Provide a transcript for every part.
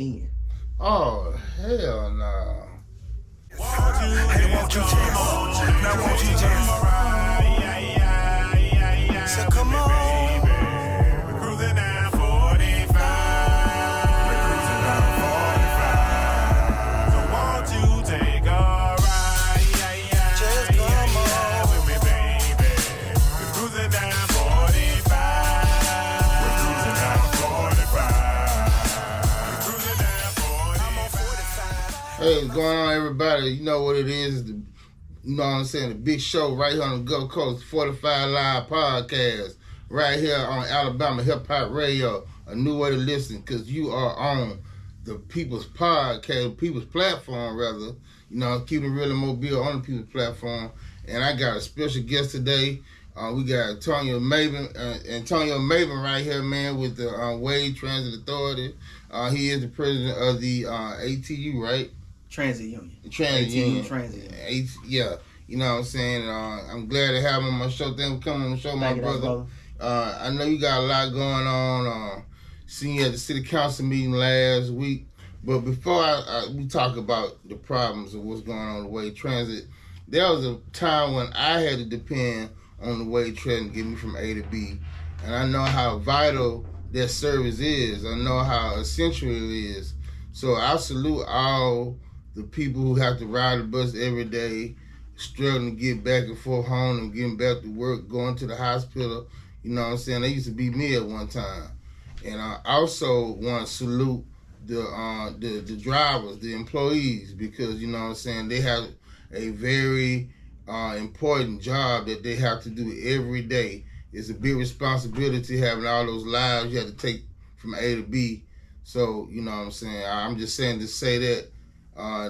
in. Oh, hell no. Hey, won't you just, now won't you just, so come on, we're cruising down 45, we're cruising down 45, so won't you take a ride, just come on with me, baby, we're cruising down 45, we're cruising down 45, we're cruising down 45, I'm on 45. Hey, what's going on, everybody? You know what it is. You know what I'm saying? The big show right here on the Gulf Coast, 45 Live Podcast, right here on Alabama Hip Hop Radio, a new way to listen, because you are on the People's Podcast, People's Platform, rather. You know, keeping real and mobile on the People's Platform. And I got a special guest today. We got Antonie Maiben right here, man, with the Wade Transit Authority. He is the president of the ATU, right? Transit Union. Transit Union. Transit. Yeah. You know what I'm saying? I'm glad to have him on my show. Thanks for coming on the show, my brother. I know you got a lot going on. Seen you at the city council meeting last week. But before we talk about the problems of what's going on the Wade Transit, there was a time when I had to depend on the Wade Transit to get me from A to B. And I know how vital that service is. I know how essential it is. So I salute all the people who have to ride the bus every day, struggling to get back and forth home and getting back to work, going to the hospital. You know what I'm saying? That used to be me at one time. And I also want to salute the drivers, the employees, because, you know what I'm saying, they have a very important job that they have to do every day. It's a big responsibility having all those lives you have to take from A to B. So, you know what I'm saying? I'm just saying to say that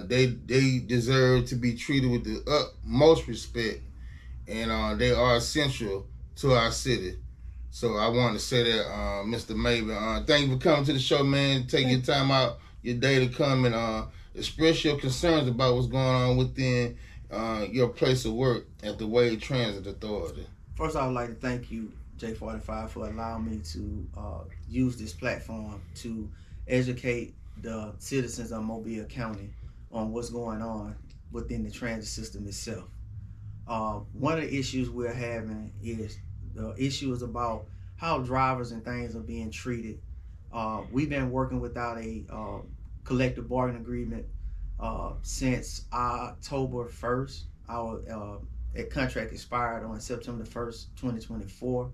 they deserve to be treated with the utmost respect, and they are essential to our city. So I want to say that, Mr. Maiben, thank you for coming to the show, man. Take your time out your day to come and express your concerns about what's going on within your place of work at the Wade Transit Authority. First, I would like to thank you, J-45, for allowing me to use this platform to educate the citizens of Mobile County on what's going on within the transit system itself. One of the issues we're having is the issue is about how drivers and things are being treated. We've been working without a collective bargaining agreement since October 1st. Our contract expired on September 1st, 2024.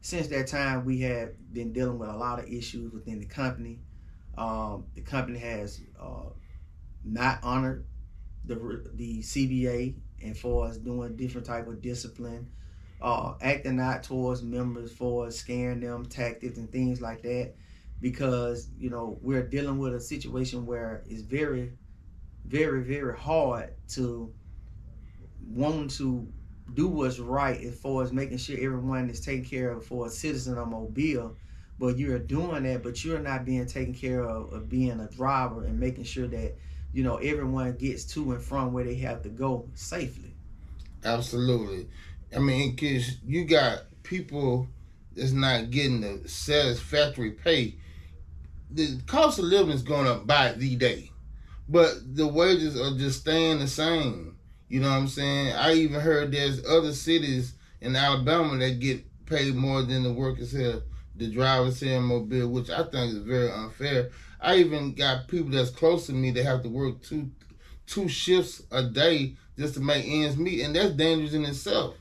Since that time, we have been dealing with a lot of issues within the company. The company has not honored the CBA and for us doing different type of discipline, acting out towards members for scaring them, tactics and things like that, because, you know, we're dealing with a situation where it's very, very, very hard to want to do what's right as far as making sure everyone is taken care of for a citizen of Mobile. But you're doing that, but you're not being taken care of being a driver and making sure that, you know, everyone gets to and from where they have to go safely. Absolutely. I mean, because you got people that's not getting the satisfactory pay. The cost of living is going up by the day, but the wages are just staying the same. You know what I'm saying? I even heard there's other cities in Alabama that get paid more than the workers here, the drivers here in Mobile, which I think is very unfair. I even got people that's close to me that have to work two shifts a day just to make ends meet, and that's dangerous in itself.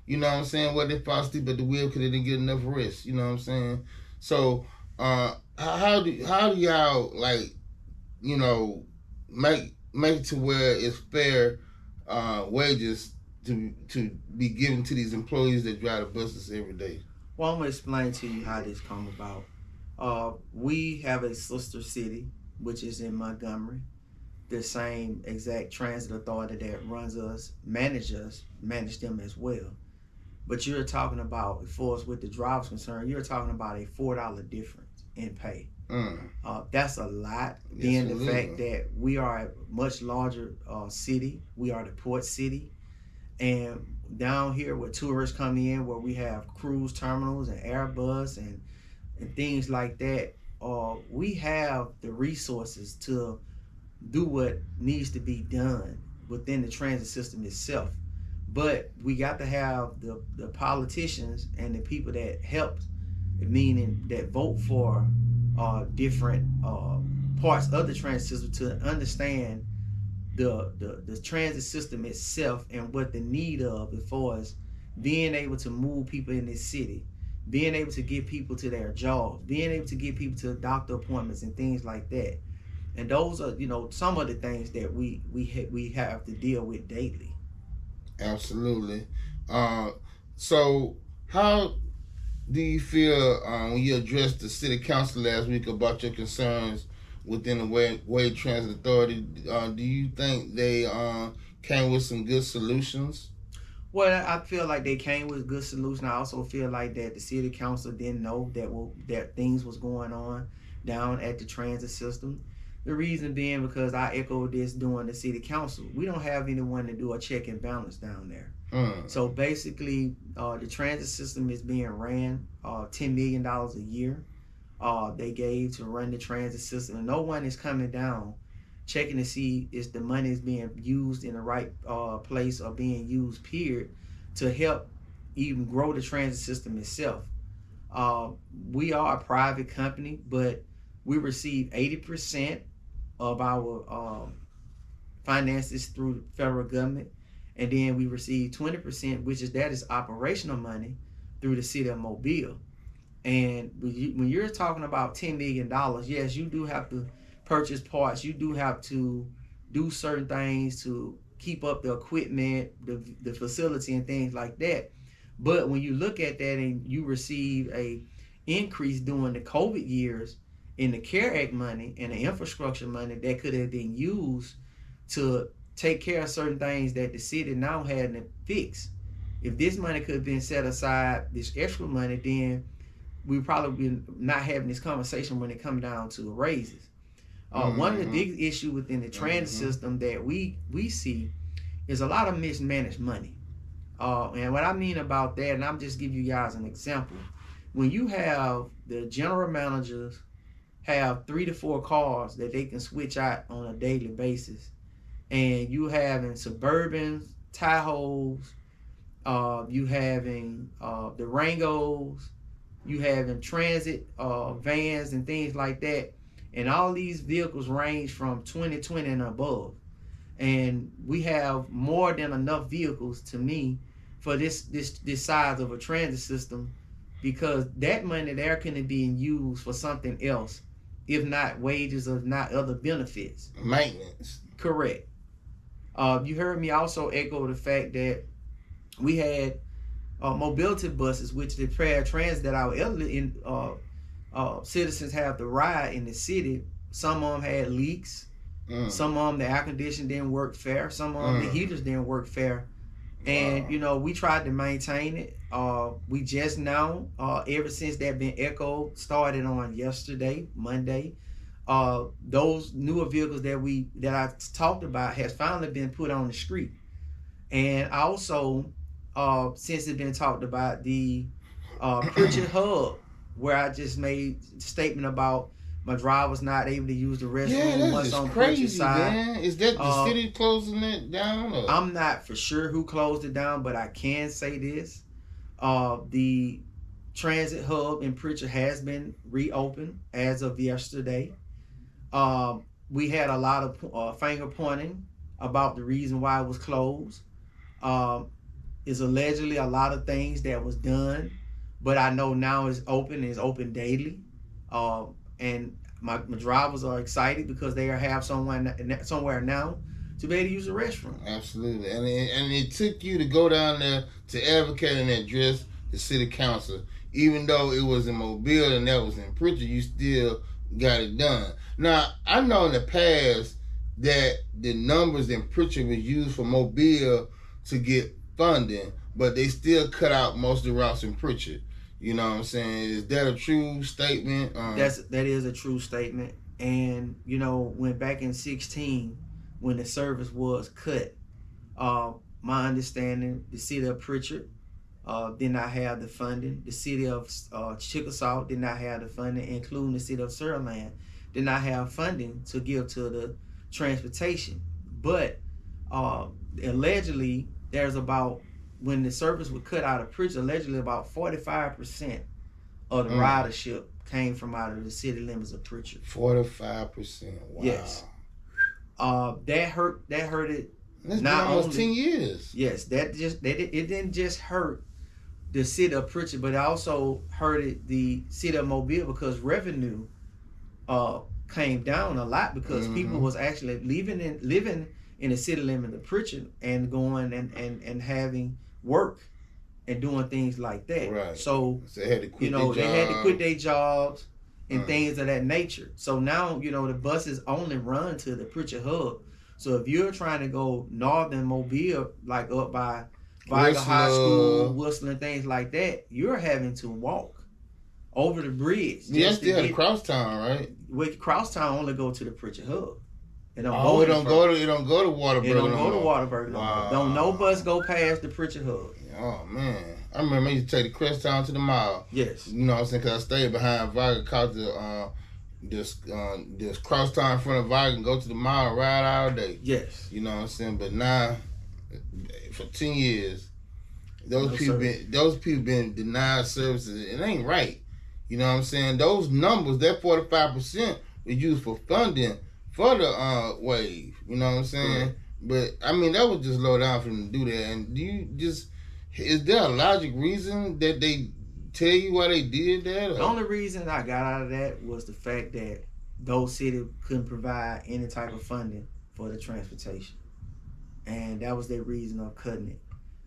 You know what I'm saying? What they fall asleep at the wheel because they didn't get enough rest. You know what I'm saying? So how do y'all, like, you know, make to where it's fair wages to be given to these employees that drive the buses every day? Well, I'm going to explain to you how this come about. We have a sister city, which is in Montgomery. The same exact transit authority that runs us, manage them as well. But you're talking about, as far as with the drivers concerned, you're talking about a $4 difference in pay. That's a lot, being the fact that we are a much larger city. We are the port city. And down here where tourists come in, where we have cruise terminals and Airbus and things like that, we have the resources to do what needs to be done within the transit system itself. But we got to have the politicians and the people that help, meaning that vote for different parts of the transit system, to understand the transit system itself and what the need of, as far as being able to move people in this city, being able to get people to their jobs, being able to get people to doctor appointments and things like that. And those are, some of the things that we have to deal with daily. Absolutely. So how do you feel when you addressed the city council last week about your concerns within the Wade Transit Authority? Do you think they came with some good solutions? Well, I feel like they came with good solutions. I also feel like that the city council didn't know that things was going on down at the transit system. The reason being because I echoed this during the city council. We don't have anyone to do a check and balance down there. So basically, the transit system is being ran $10 million a year. They gave to run the transit system, and no one is coming down checking to see if the money is being used in the right place or being used, period, to help even grow the transit system itself. We are a private company, but we receive 80% of our finances through the federal government, and then we receive 20%, which is operational money, through the city of Mobile. And when you're talking about $10 million, yes, you do have to purchase parts. You do have to do certain things to keep up the equipment, the facility, and things like that. But when you look at that and you receive a increase during the COVID years in the CARE Act money and the infrastructure money that could have been used to take care of certain things that the city now had to fix. If this money could have been set aside, this extra money, then we probably be not having this conversation when it comes down to raises. One of the big issues within the transit system that we see is a lot of mismanaged money. And what I mean about that, and I'm just give you guys an example. When you have the general managers have 3 to 4 cars that they can switch out on a daily basis, and you having Suburbans, Tahoes, you having the Rangos, you having transit vans and things like that, and all these vehicles range from 2020 and above. And we have more than enough vehicles, to me, for this size of a transit system, because that money there can be used for something else, if not wages, if not other benefits. Maintenance. Correct. You heard me also echo the fact that we had mobility buses, which the transit that our elderly citizens have to ride in the city. Some of them had leaks. Some of them, the air conditioning didn't work fair. Some of them, the heaters didn't work fair. And, we tried to maintain it. We just now, ever since that been echoed, started on yesterday, Monday, those newer vehicles that I talked about has finally been put on the street. And also, since it's been talked about, the Pritchard Hub, where I just made a statement about my driver's not able to use the restroom once on Pritchard's side. Man. Is that the city closing it down? Or? I'm not for sure who closed it down, but I can say this. The transit hub in Pritchard has been reopened as of yesterday. We had a lot of finger pointing about the reason why it was closed. Is allegedly a lot of things that was done, but I know now it's open daily. And my drivers are excited because they have somewhere now to be able to use the restroom. Absolutely. And it took you to go down there to advocate and address the city council. Even though it was in Mobile and that was in Pritchard, you still got it done. Now, I know in the past that the numbers in Pritchard was used for Mobile to get funding, but they still cut out most of the routes in Pritchard. You know what I'm saying? Is that a true statement? That is a true statement. And, when back in 2016, when the service was cut, my understanding, the city of Pritchard did not have the funding. The city of Chickasaw did not have the funding, including the city of Suriname did not have funding to give to the transportation. But allegedly, there's about, when the service was cut out of Pritchard, allegedly about 45% of the ridership came from out of the city limits of Pritchard. 45%. Wow. Yes. That hurt it. That's been almost 10 years. Yes, it didn't just hurt the city of Pritchard, but it also hurted the city of Mobile, because revenue came down a lot, because people was actually living in the city limit of Pritchard and going and having work and doing things like that. Right. So they had to quit they had to quit their jobs and things of that nature. So now, the buses only run to the Pritchard hub. So if you're trying to go northern Mobile, like up by Viga High School, Whistler, and things like that, you're having to walk over the bridge. Yeah, still had Crosstown, right? With Crosstown only go to the Pritchard hub. It don't go to Waterbury. It don't go to Waterbury no more. Don't no bus go past the Pritchard hub. Oh man, I remember I used to take the Crosstown to the mall. Yes. You know what I'm saying? Because I stayed behind Viga, caught this Crosstown in front of Viga and go to the mall and ride all day. Yes. You know what I'm saying? But now, for 10 years, those people been denied services. It ain't right. You know what I'm saying? Those numbers, that 45% was used for funding for the wave. You know what I'm saying? But I mean, that was just low down for them to do that. And is there a logic reason that they tell you why they did that? Or? The only reason I got out of that was the fact that those cities couldn't provide any type of funding for the transportation, and that was their reason of cutting it.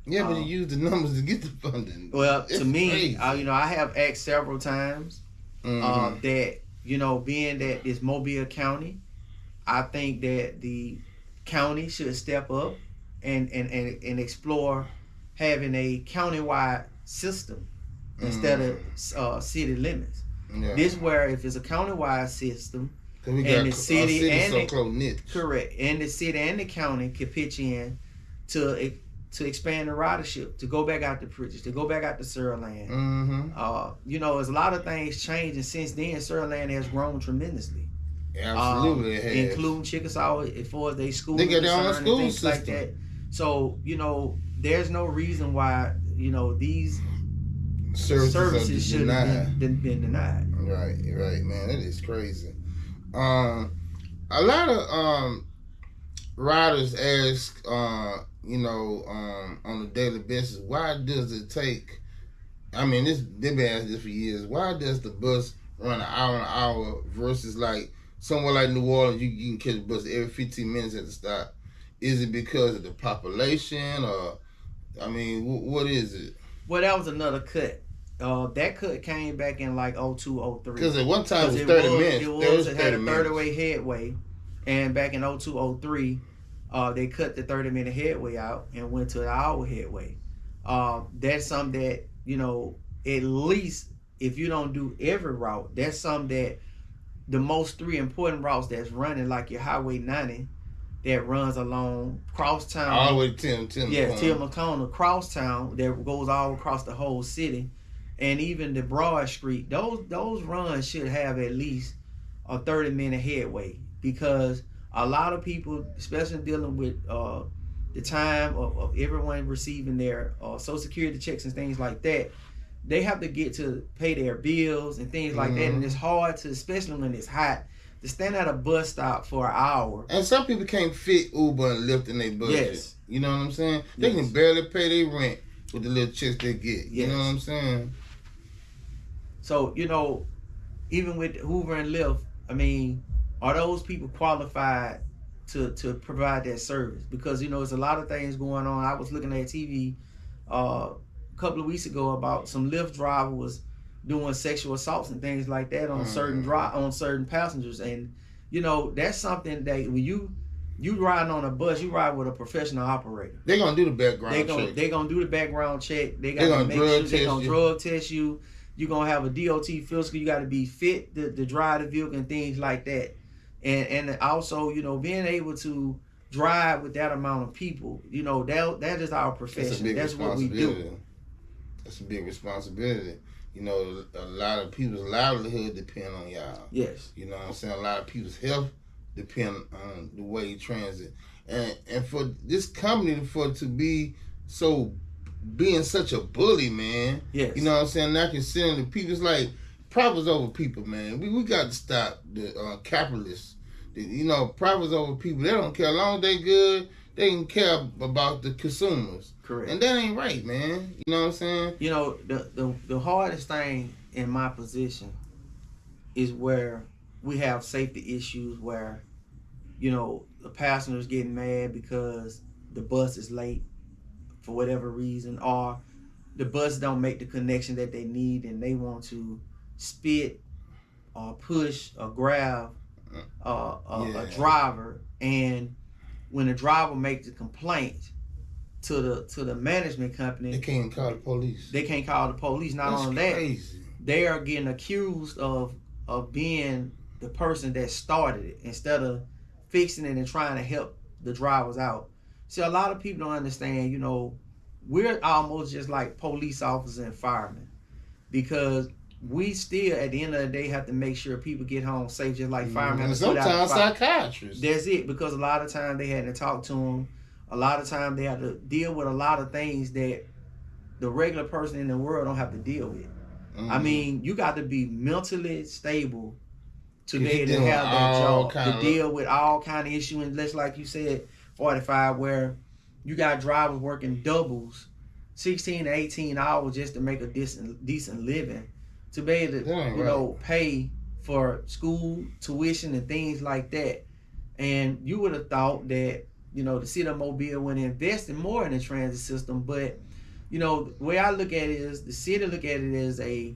Yeah, but you use the numbers to get the funding. Well, to me, I have asked several times that, being that it's Mobile County, I think that the county should step up and explore having a countywide system instead of city limits. Yeah. This where if it's a countywide system, and the city and correct, and the city and the county could pitch in to expand the ridership, to go back out to Pritchard, to go back out to Suriname. There's a lot of things changing since then. Suriname has grown tremendously. Absolutely, it has. Including Chickasaw, as far as they schools, they got their own school system like that. So there's no reason why these services should have been denied. Right, man. That is crazy. A lot of riders ask, on a daily basis, why does it take? I mean, they've been asking this for years. Why does the bus run an hour versus like somewhere like New Orleans, you can catch a bus every 15 minutes at the stop? Is it because of the population, or I mean, what is it? Well, that was another cut. That cut came back in like 02, 03. Because at one time it was 30 minutes. It had a 30-way headway. And back in 02, 03, they cut the 30-minute headway out and went to the hour headway. That's something that, at least if you don't do every route, that's something that the most three important routes that's running, like your Highway 90, that runs along Crosstown. All the way to Tim. Yes, Tim-McCona, Crosstown, that goes all across the whole city. And even the Broad Street, those runs should have at least a 30-minute headway, because a lot of people, especially dealing with the time of everyone receiving their Social Security checks and things like that, they have to get to pay their bills and things like that. And it's hard to, especially when it's hot, to stand at a bus stop for an hour. And some people can't fit Uber and Lyft in their budget. Yes. You know what I'm saying? They can barely pay their rent with the little checks they get. You know what I'm saying? So, even with Uber and Lyft, I mean, are those people qualified to provide that service? Because, there's a lot of things going on. I was looking at TV a couple of weeks ago about some Lyft driver was doing sexual assaults and things like that on certain passengers. And, that's something that when you riding on a bus, you ride with a professional operator. They're going to do the background check. They're going to do the background check. They're going to drug test you. You're going to have a DOT physical. You got to be fit to drive the vehicle and things like that. And also, being able to drive with that amount of people, that is our profession. That's what we do. That's a big responsibility. You know, a lot of people's livelihood depend on y'all. Yes. You know what I'm saying? A lot of people's health depend on the way you transit. And for this company to be being such a bully, man. Yes. You know what I'm saying? Not considering the people. It's like profits over people, man. We got to stop the capitalists. You know, profits over people. They don't care. As long as they good, they can care about the consumers. Correct. And that ain't right, man. You know what I'm saying? You know, the hardest thing in my position is where we have safety issues where, you know, the passengers getting mad because the bus is late for whatever reason, or the bus don't make the connection that they need and they want to spit or push or grab a driver, and when the driver makes a complaint to the management company, they can't call the police. They can't call the police. Not That's only crazy. that, they are getting accused of being the person that started it instead of fixing it and trying to help the drivers out. See, a lot of people don't understand, you know, we're almost just like police officers and firemen, because we still, at the end of the day, have to make sure people get home safe, just like firemen. And sometimes psychiatrists. That's it, because a lot of times they had to talk to them. A lot of times they have to deal with a lot of things that the regular person in the world don't have to deal with. I mean, you got to be mentally stable to be able to have that job, to deal with all kind of issues. And just like you said, 45, where you got drivers working doubles, 16 to 18 hours just to make a decent living, to be able to, you know, pay for school, tuition, and things like that. And you would have thought that, you know, the city of Mobile would invest more in the transit system, but, you know, the way I look at it is the city look at it as a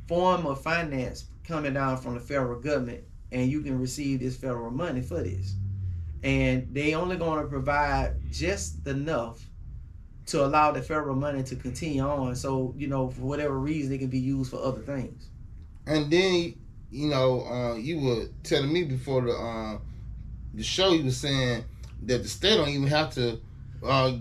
form of finance coming down from the federal government, and you can receive this federal money for this. And they only going to provide just enough to allow the federal money to continue on. So, you know, for whatever reason, it can be used for other things. And then, you know, you were telling me before the show, you were saying that the state don't even have to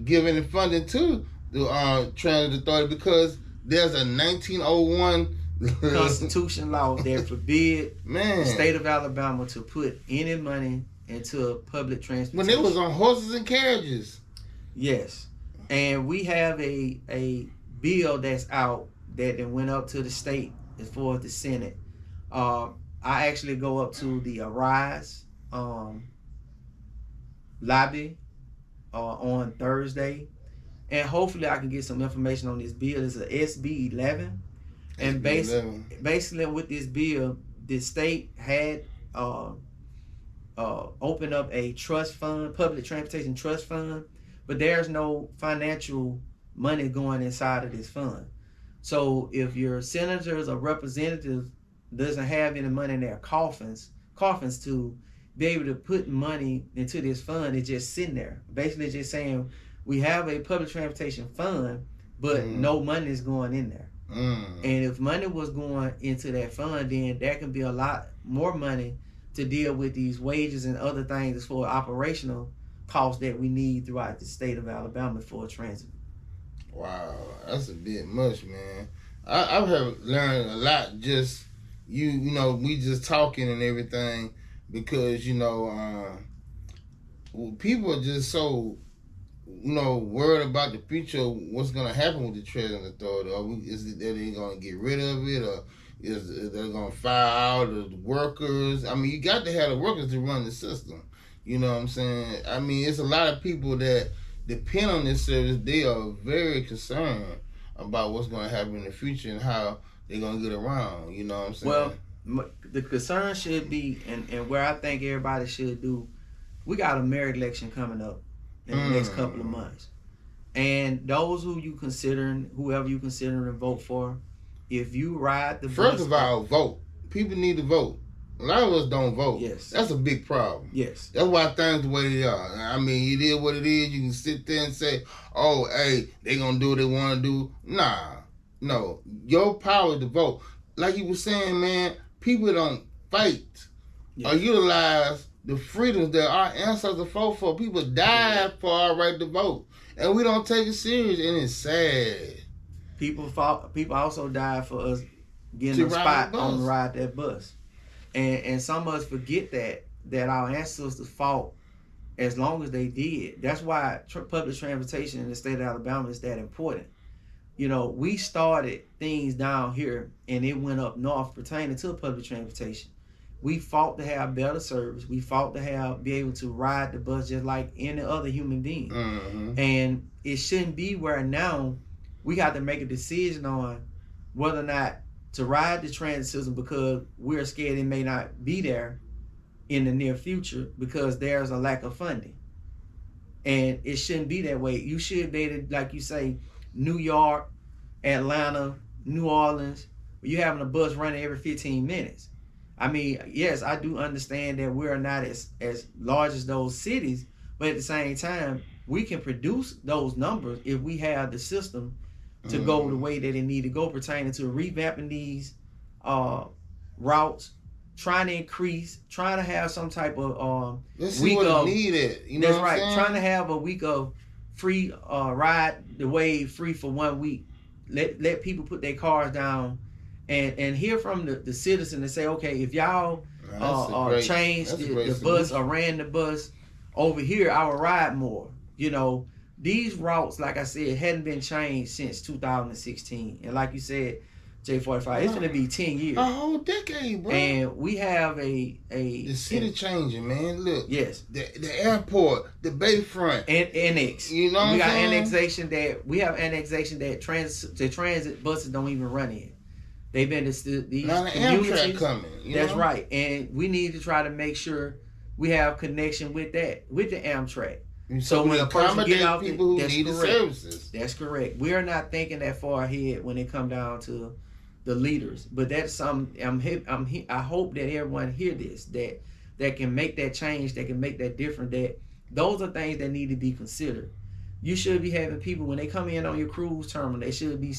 give any funding to the transit authority, because there's a 1901 Constitution law that forbid the state of Alabama to put any money into public transportation. When it was on horses and carriages. Yes. And we have a bill that's out that then went up to the state as far as the Senate. I actually go up to the Arise lobby on Thursday, and hopefully I can get some information on this bill. It's a SB 11, and basically with this bill, the state had opened up a trust fund, public transportation trust fund, but there's no financial money going inside of this fund. So if your senators or representatives doesn't have any money in their coffins to be able to put money into this fund, it's just sitting there. Basically just saying, we have a public transportation fund, but no money is going in there. And if money was going into that fund, then there can be a lot more money to deal with these wages and other things as for operational costs that we need throughout the state of Alabama for transit. Wow, that's a bit much, man. I've learned a lot just, you know, we just talking and everything, because, you know, people are just so, you know, worried about the future, what's going to happen with the transit authority. Is it that they're going to get rid of it, or is they're going to fire out the workers? I mean, you got to have the workers to run the system. You know what I'm saying? I mean, it's a lot of people that depend on this service. They are very concerned about what's going to happen in the future and how they're going to get around. You know what I'm saying? Well, the concern should be, and where I think everybody should do, we got a mayor election coming up in the next couple of months. And those whoever you considering to vote for, if you ride the bus... First of all, vote. People need to vote. A lot of us don't vote. Yes. That's a big problem. Yes. That's why things the way they are. I mean, it is what it is. You can sit there and say, oh, hey, they going to do what they want to do. Nah. No. Your power to vote. Like you were saying, man, people don't fight or utilize the freedoms that our ancestors fought for. People died for our right to vote. And we don't take it serious, and it's sad. People also died for us getting a spot on the ride that bus. And some of us forget that our ancestors fought as long as they did. That's why public transportation in the state of Alabama is that important. You know, we started things down here and it went up north pertaining to public transportation. We fought to have better service. We fought to be able to ride the bus just like any other human being. Mm-hmm. And it shouldn't be where now we got to make a decision on whether or not to ride the transit system because we're scared it may not be there in the near future because there's a lack of funding. And it shouldn't be that way. You should be able to, like you say, New York, Atlanta, New Orleans, you're having a bus running every 15 minutes. I mean, yes, I do understand that we're not as large as those cities, but at the same time, we can produce those numbers if we have the system to go the way that it need to go pertaining to revamping these routes, trying to have some type of week of needed. You know that's right. Trying to have a week of free ride the wave free for 1 week. Let people put their cars down and hear from the citizen and say, okay, if y'all changed the bus or ran the bus over here, I would ride more. You know, these routes, like I said, hadn't been changed since 2016. And like you said, J-45, it's going to be 10 years. A whole decade, bro. And we have the city changing, man. Look. Yes. The airport, the bayfront. And annex. You know what we got saying? annexation that the transit buses don't even run in. They've been these Amtrak coming. That's right. And we need to try to make sure we have connection with the Amtrak. So when a person get out, people who need the services. That's correct. We are not thinking that far ahead when it comes down to the leaders. But that's something I hope that everyone hear this, that can make that change, that can make that difference. That those are things that need to be considered. You should be having people when they come in on your cruise terminal. There should be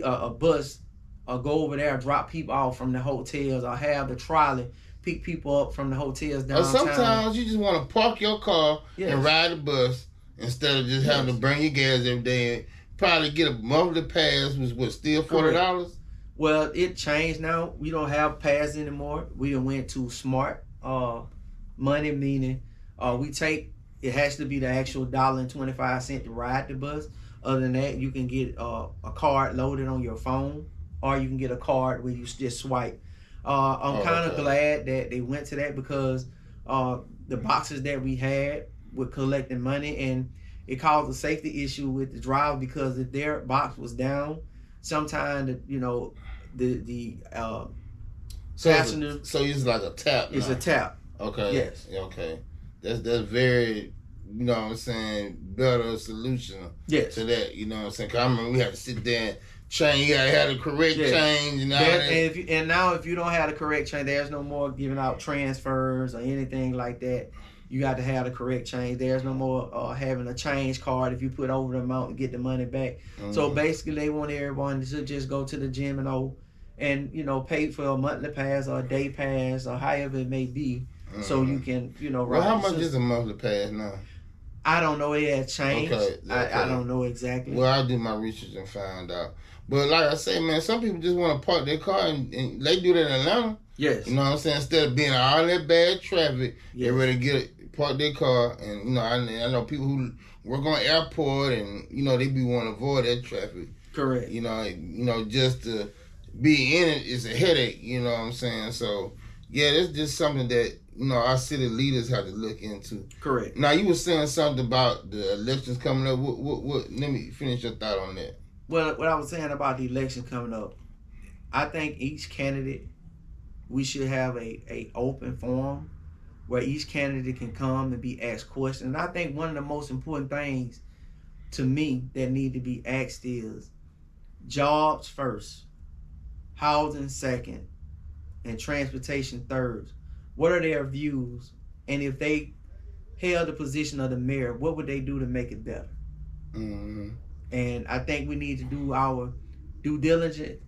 a bus or go over there, drop people off from the hotels, or have the trolley pick people up from the hotels downtown. Or sometimes you just want to park your car and ride the bus instead of just having to bring your gas every day and probably get a monthly pass, which was still $40. Well, it changed now. We don't have pass anymore. We done went to smart money, meaning it has to be the actual $1.25 to ride the bus. Other than that, you can get a card loaded on your phone, or you can get a card where you just swipe. I'm kind of glad that they went to that because the boxes that we had were collecting money, and it caused a safety issue with the driver because if their box was down, sometimes the passenger. So it's like a tap. It's a tap. Okay. Yes. Okay. That's very, you know what I'm saying, better solution to that. You know what I'm saying? 'Cause I remember we had to sit there and change. You gotta have the correct change and all that. And now if you don't have the correct change, there's no more giving out transfers or anything like that. You got to have the correct change. There's no more having a change card if you put over the amount and get the money back. Mm-hmm. So basically, they want everyone to just go to the gym and pay for a monthly pass or a day pass or however it may be, so you can ride. Well, how much is a monthly pass now? I don't know. It has changed. Okay. I don't know exactly. Well, I'll do my research and find out. But like I say, man, some people just want to park their car and they do that in Atlanta. Yes. You know what I'm saying? Instead of being all that bad traffic, they're ready to park their car. And, I know people who work on airport and, they be wanting to avoid that traffic. Correct. Just to be in it is a headache, you know what I'm saying? So, yeah, that's just something that, our city leaders have to look into. Correct. Now, you were saying something about the elections coming up. What? Let me finish your thought on that. Well, what I was saying about the election coming up, I think each candidate, we should have a open forum where each candidate can come and be asked questions. And I think one of the most important things to me that need to be asked is jobs first, housing second, and transportation third. What are their views? And if they held the position of the mayor, what would they do to make it better? Mm-hmm. And I think we need to do our due diligence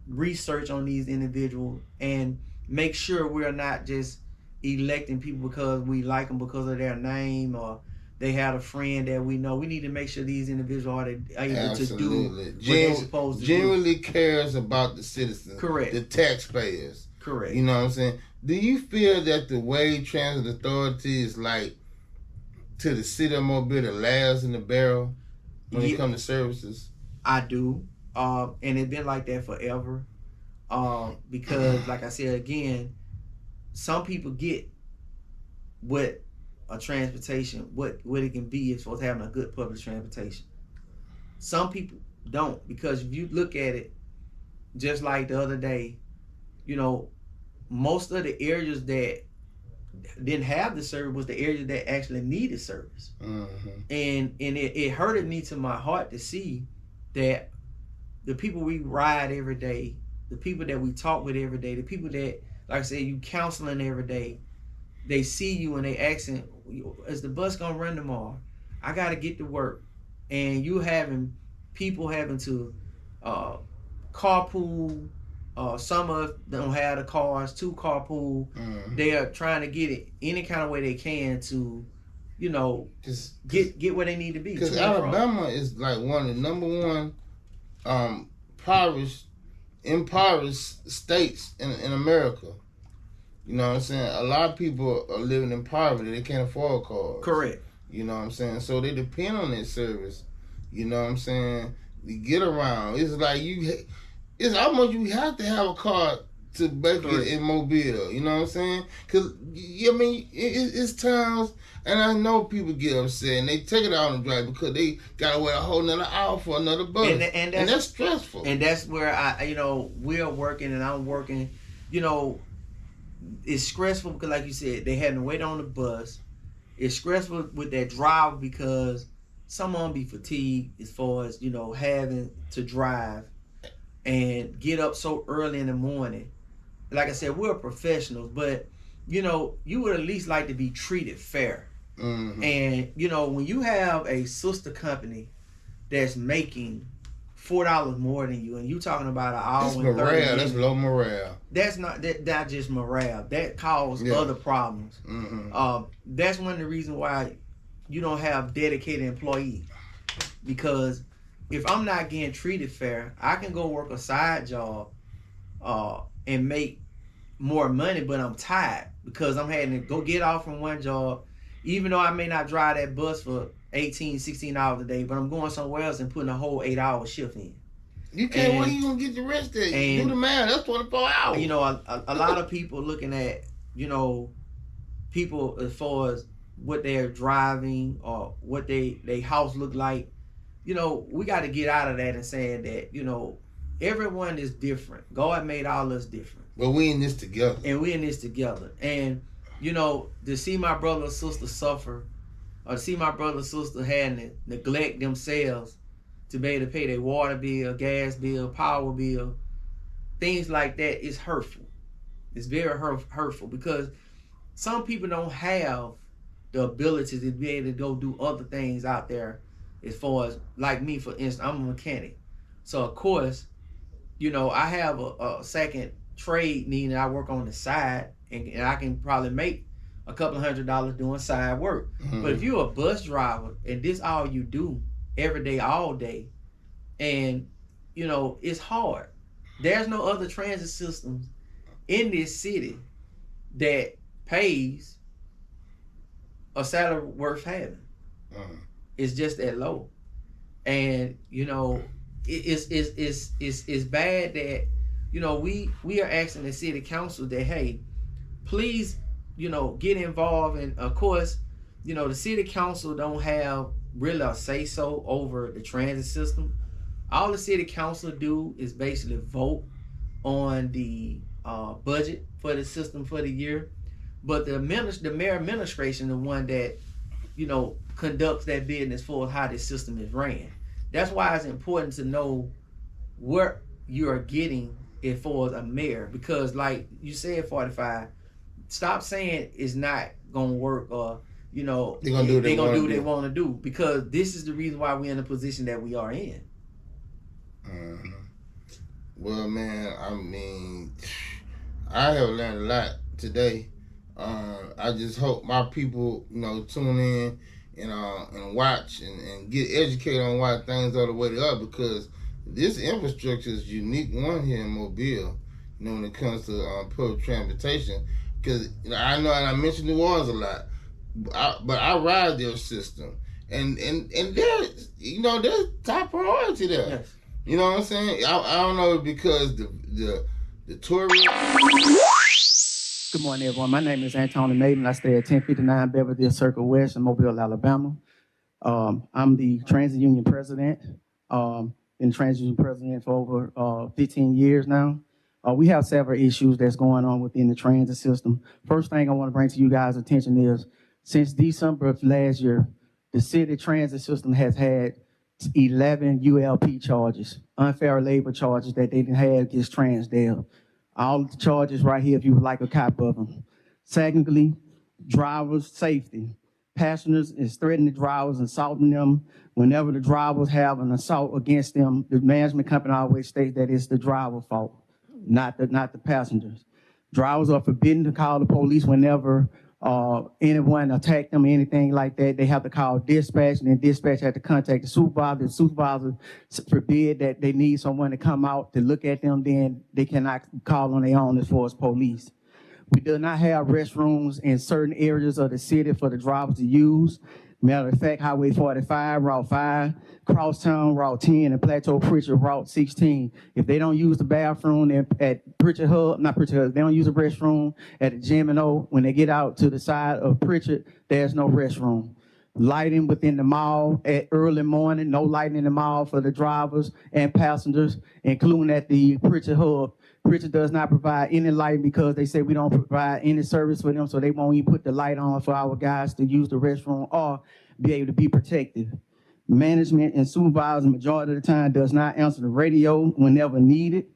research on these individuals and make sure we're not just electing people because we like them because of their name or they had a friend that we know. We need to make sure these individuals are able to do what they're supposed to genuinely cares about the citizens. Correct. The taxpayers. Correct. You know what I'm saying? Do you feel that the Wage Transit Authority is like to the city of Mobile the last in the barrel when it comes to services? I do. And it's been like that forever. Because like I said again, some people get what a transportation, what it can be as far as having a good public transportation. Some people don't, because if you look at it, just like the other day, you know, most of the areas that didn't have the service was the areas that actually needed service. Mm-hmm. And it hurted me to my heart to see that the people we ride every day, the people that we talk with every day, the people that, like I said, you counseling every day, they see you and they asking, is the bus gonna run tomorrow? I gotta get to work. And you having people having to carpool. Some of them don't have the cars to carpool. Mm-hmm. They are trying to get it any kind of way they can to, you know, get where they need to be. Because Alabama is like one of the number one impoverished states in America. You know what I'm saying? A lot of people are living in poverty. They can't afford cars. Correct. You know what I'm saying? So they depend on that service. You know what I'm saying? You get around. It's like it's almost you have to have a car to make it in Mobile. You know what I'm saying? Because, I mean, it's times, and I know people get upset, and they take it out on the drive because they got to wait a whole nother hour for another bus. And that's stressful. And that's where we're working and I'm working. You know, it's stressful because, like you said, they had to wait on the bus. It's stressful with that drive because some of them be fatigued as far as, you know, having to drive and get up so early in the morning. Like I said, we're professionals, but, you know, you would at least like to be treated fair. Mm-hmm. And, you know, when you have a sister company that's making $4 more than you, and you talking about an hour That's and 30 morale. minutes, That's low morale. that's not just morale. That causes other problems. Mm-hmm. That's one of the reasons why you don't have dedicated employees. Because if I'm not getting treated fair, I can go work a side job and make more money, but I'm tired because I'm having to go get off from one job, even though I may not drive that bus for 18, 16 hours a day, but I'm going somewhere else and putting a whole 8-hour shift in. You can't, where you going to get the rest of it? You do the math, that's 24 hours. You know, a lot of people looking at, you know, people as far as what they're driving or what they house look like. You know, we got to get out of that and saying that, you know, everyone is different. God made all us different. But we in this together. And we in this together. And, you know, to see my brother or sister suffer, or to see my brother or sister having to neglect themselves to be able to pay their water bill, gas bill, power bill, things like that is hurtful. It's very hurtful because some people don't have the ability to be able to go do other things out there. As far as, like me, for instance, I'm a mechanic. So, of course, you know, I have a second trade need and I work on the side, and I can probably make a couple $100 doing side work. Mm-hmm. But if you're a bus driver and this all you do every day, all day, and, you know, it's hard. There's no other transit systems in this city that pays a salary worth having. Mm-hmm. It's just that low. And, you know, it's bad that, you know, we are asking the city council that, hey, please, you know, get involved. And of course, you know, the city council don't have really a say so over the transit system. All the city council do is basically vote on the budget for the system for the year. But the mayor administration, the one that, you know, conducts that business for how this system is ran. That's why it's important to know what you are getting as far as a mayor, because like you said, 45, stop saying it's not gonna work, or, you know, they're gonna do what they want to do, because this is the reason why we're in the position that we are in. Mm-hmm. Well, man, I mean, I have learned a lot today. I just hope my people, you know, tune in and watch and get educated on why things are the way they are, because this infrastructure is a unique one here in Mobile, when it comes to public transportation. Because I know, and I mentioned New Orleans a lot, but I ride their system, and they're top priority there. Yes. You know what I'm saying? I don't know, because the tourists. Good morning, everyone. My name is Antonie Maiben. I stay at 1059 Beverly Circle West in Mobile, Alabama. I'm the transit union president. Been transit union president for over 15 years now. We have several issues that's going on within the transit system. First thing I want to bring to you guys' attention is, since December of last year, the city transit system has had 11 ULP charges, unfair labor charges, that they didn't have against Transdale. All the charges right here, if you would like a copy of them. Secondly, drivers' safety. Passengers is threatening the drivers, assaulting them. Whenever the drivers have an assault against them, the management company always states that it's the driver's fault, not the passengers. Drivers are forbidden to call the police whenever anyone attack them or anything like that. They have to call dispatch, and then dispatch have to contact the supervisor. The supervisor forbid that they need someone to come out to look at them, then they cannot call on their own as far as police. We do not have restrooms in certain areas of the city for the drivers to use. Matter of fact, Highway 45, Route 5, Crosstown, Route 10, and Plateau Pritchard, Route 16. If they don't use the bathroom at Pritchard Hub, not Pritchard Hub, they don't use the restroom at the Gym&O, when they get out to the side of Pritchard, there's no restroom. Lighting within the mall at early morning, no lighting in the mall for the drivers and passengers, including at the Pritchard Hub. Pritchard does not provide any lighting because they say we don't provide any service for them, so they won't even put the light on for our guys to use the restroom or be able to be protected. Management and supervisors, majority of the time, does not answer the radio whenever needed.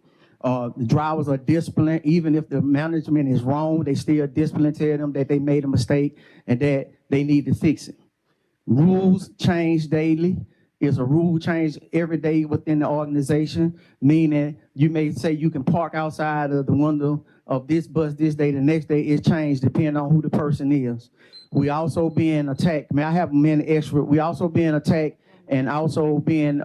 The drivers are disciplined. Even if the management is wrong, they still discipline, tell them that they made a mistake and that they need to fix it. Rules change daily. It's a rule change every day within the organization, meaning you may say you can park outside of the window of this bus this day, the next day it's changed depending on who the person is. We also being attacked. I have many extra. We also being attacked and also being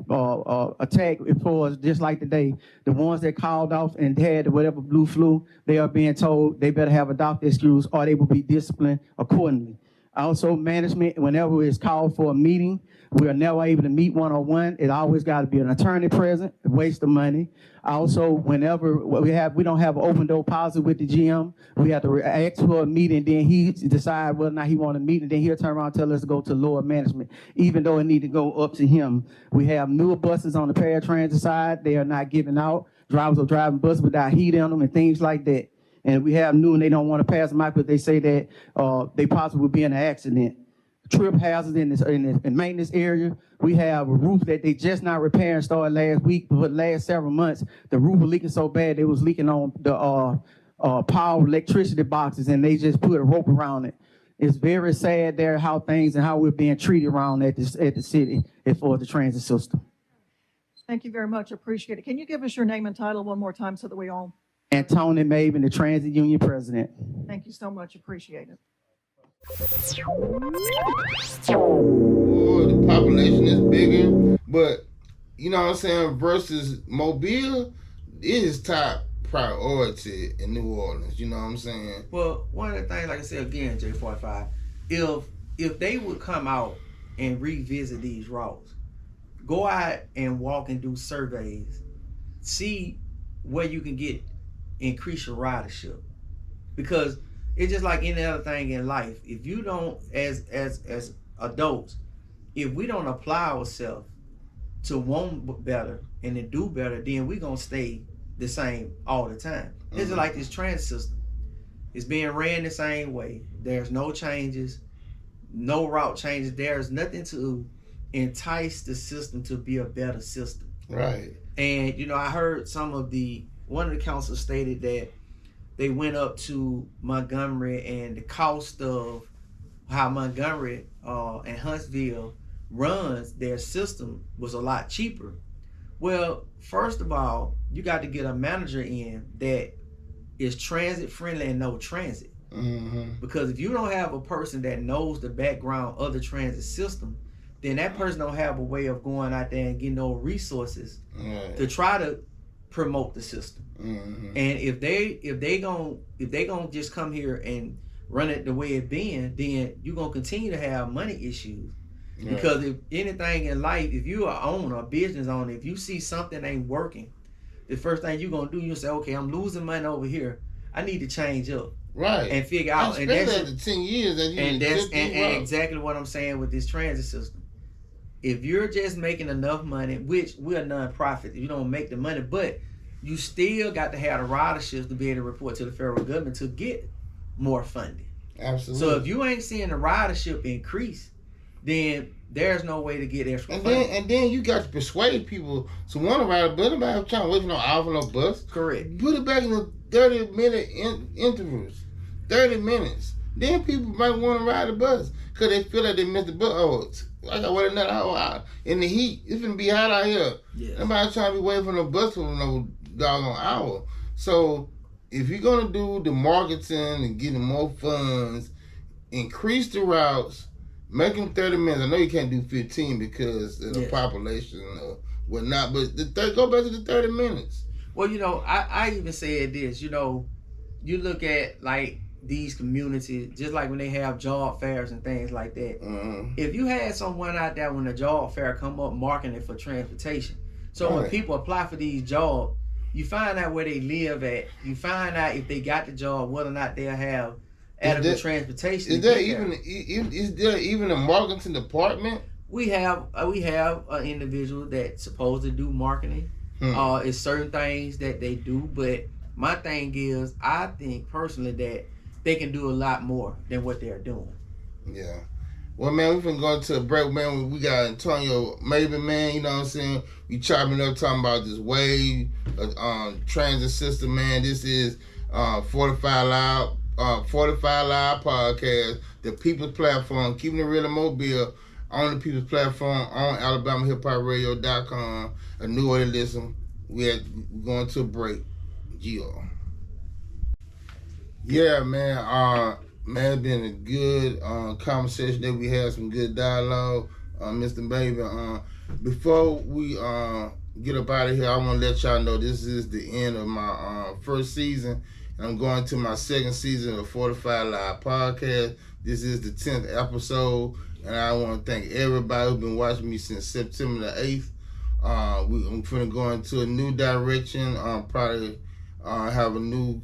attacked for us, just like today. The ones that called off and had whatever blue flu, they are being told they better have a doctor excuse or they will be disciplined accordingly. Also, management, whenever it's called for a meeting, we are never able to meet one-on-one. It always got to be an attorney present, a waste of money. Also, whenever we don't have an open door policy with the GM, we have to ask for a meeting, then he decide whether or not he want to meet, and then he'll turn around and tell us to go to lower management, even though it need to go up to him. We have newer buses on the paratransit side. They are not giving out. Drivers are driving buses without heat in them and things like that. And we have new, and they don't want to pass them out because they say that they possibly will be in an accident. Trip hazards in the maintenance area. We have a roof that they just not repairing, started last week, but for the last several months, the roof was leaking so bad they was leaking on the power electricity boxes, and they just put a rope around it. It's very sad there how things and how we're being treated around at the city as far as the transit system. Thank you very much. Appreciate it. Can you give us your name and title one more time so that we all... Antonie Maiben, the transit union president. Thank you so much. Appreciate it. Oh, the population is bigger, but you know what I'm saying, versus Mobile, it is top priority in New Orleans, you know what I'm saying? Well, one of the things, like I said again, J-45, if they would come out and revisit these routes, go out and walk and do surveys, see where you can increase your ridership, because it's just like any other thing in life. If you don't, as adults, if we don't apply ourselves to want better and to do better, then we're gonna stay the same all the time. Mm-hmm. It's just like this transit system. It's being ran the same way. There's no changes, no route changes. There's nothing to entice the system to be a better system. Right. And I heard one of the councils stated that they went up to Montgomery, and the cost of how Montgomery and Huntsville runs their system was a lot cheaper. Well, first of all, you got to get a manager in that is transit friendly and no transit. Because if you don't have a person that knows the background of the transit system, then that person don't have a way of going out there and getting those resources to try to promote the system. And if they gonna just come here and run it the way it been, then you're gonna continue to have money issues. Because if anything in life, if you are owner, a business owner, if you see something ain't working, the first thing you're gonna do, you say, okay, I'm losing money over here. I need to change up. Right. And figure out. And that's after 10 years that you and exactly what I'm saying with this transit system. If you're just making enough money, which we're a non-profit, you don't make the money, but you still got to have the riderships to be able to report to the federal government to get more funding. Absolutely. So if you ain't seeing the ridership increase, then there's no way to get extra funding. And then you got to persuade people to want to ride a bus. Nobody trying to wait for no hour for no bus. Correct. Put it back in the 30-minute intervals. 30 minutes. Then people might want to ride the bus because they feel like they missed the bus. Oh, I got to wait another hour in the heat. It's going to be hot out here. Yeah. Nobody trying to be waiting for no bus for no doggone hour. So if you're going to do the marketing and getting more funds, increase the routes, make them 30 minutes. I know you can't do 15 because of the population or whatnot, but go back to the 30 minutes. Well, I even said this, you look at like these communities, just like when they have job fairs and things like that. If you had someone out there when the job fair come up marketing for transportation, so when people apply for these jobs, you find out where they live at, you find out if they got the job, whether or not they'll have adequate transportation. Is there even a marketing department? We have an individual that's supposed to do marketing. It's certain things that they do, but my thing is, I think personally that they can do a lot more than what they're doing. Yeah. Well, man, we've been going to a break, man. We got Antonie Maiben, man. You know what I'm saying? We chopping up talking about this wave transit system, man. This is 45 Live podcast, the People's Platform, keeping it real in Mobile on the People's Platform on alabamahiphopradio.com. A new way to listen. We're going to a break. Yeah, man. Man, it's been a good conversation that we had, some good dialogue, Mr. Maiben. Before we get up out of here, I want to let y'all know this is the end of my first season. And I'm going to my second season of 45 Live podcast. This is the 10th episode, and I want to thank everybody who's been watching me since September the 8th. I'm going to go into a new direction. Probably have a new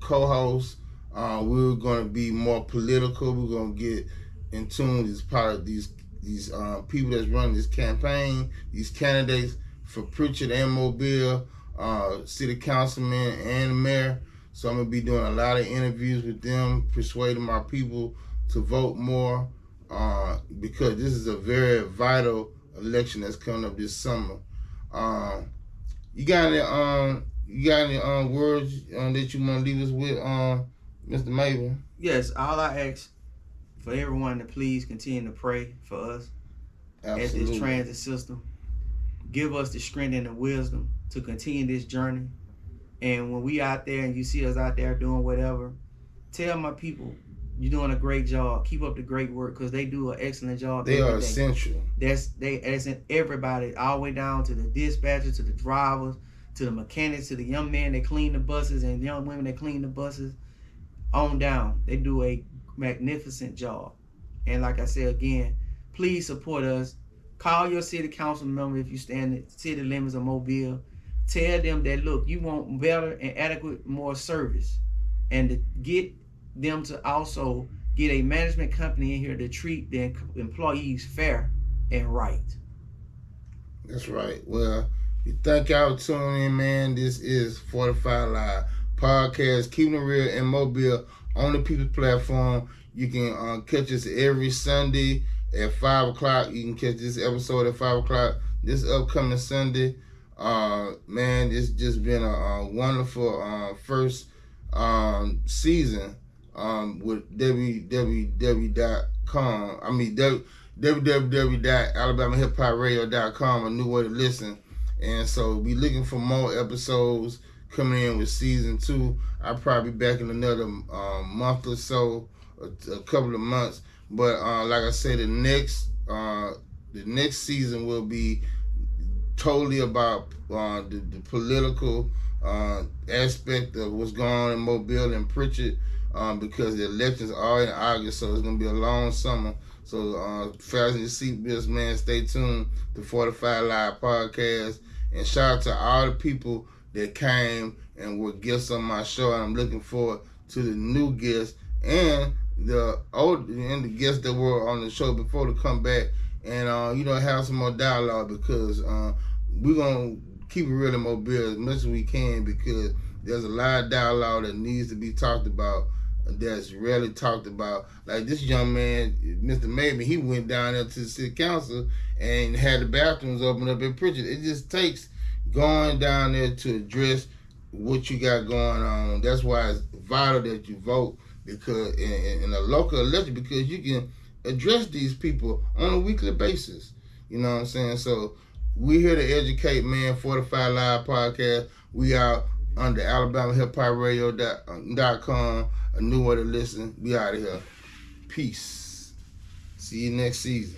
co-host. We're going to be more political. We're going to get in tune with these people that's running this campaign, these candidates for Pritchard and Mobile, city councilman and the mayor. So I'm going to be doing a lot of interviews with them, persuading my people to vote more because this is a very vital election that's coming up this summer. You got any words that you want to leave us with, Mr. Maiben? Yes, all I ask for everyone to please continue to pray for us at this transit system. Give us the strength and the wisdom to continue this journey. And when we out there and you see us out there doing whatever, tell my people, you're doing a great job. Keep up the great work because they do an excellent job. They are essential. That's in everybody, all the way down to the dispatchers, to the drivers, to the mechanics, to the young men that clean the buses and young women that clean the buses. On down, they do a magnificent job. And like I said again, please support us. Call your city council member if you stand in the city limits of Mobile. Tell them that, look, you want better and adequate more service, and to get them to also get a management company in here to treat their employees fair and right. That's right. Well, we thank y'all for tuning in, man. This is 45 Live podcast, keeping it real in Mobile on the People's Platform. You can catch us every Sunday at 5 o'clock. You can catch this episode at 5 o'clock this upcoming Sunday. Man, it's just been a wonderful first season with www.com. I mean, www.alabamahiphopradio.com, a new way to listen. And so be looking for more episodes coming in with season 2. I'll probably be back in another month or so, a couple of months. But like I said, the next season will be totally about the political aspect of what's going on in Mobile and Pritchard, because the elections are in August, so it's going to be a long summer. So fasten your seatbelts, man. Stay tuned to 45 Live Podcast. And shout out to all the people that came and were guests on my show. And I'm looking forward to the new guests and the guests that were on the show before to come back and have some more dialogue, because we're gonna keep it real in Mobile as much as we can, because there's a lot of dialogue that needs to be talked about that's rarely talked about. Like this young man, Mr. Maiben, he went down there to the city council and had the bathrooms open up in Pritchard. It just takes going down there to address what you got going on. That's why it's vital that you vote, because in a local election, because you can address these people on a weekly basis. You know what I'm saying? So we're here to educate, man. 45 Live Podcast. We out under alabamahiphopradio.com. A new way to listen. We out of here. Peace. See you next season.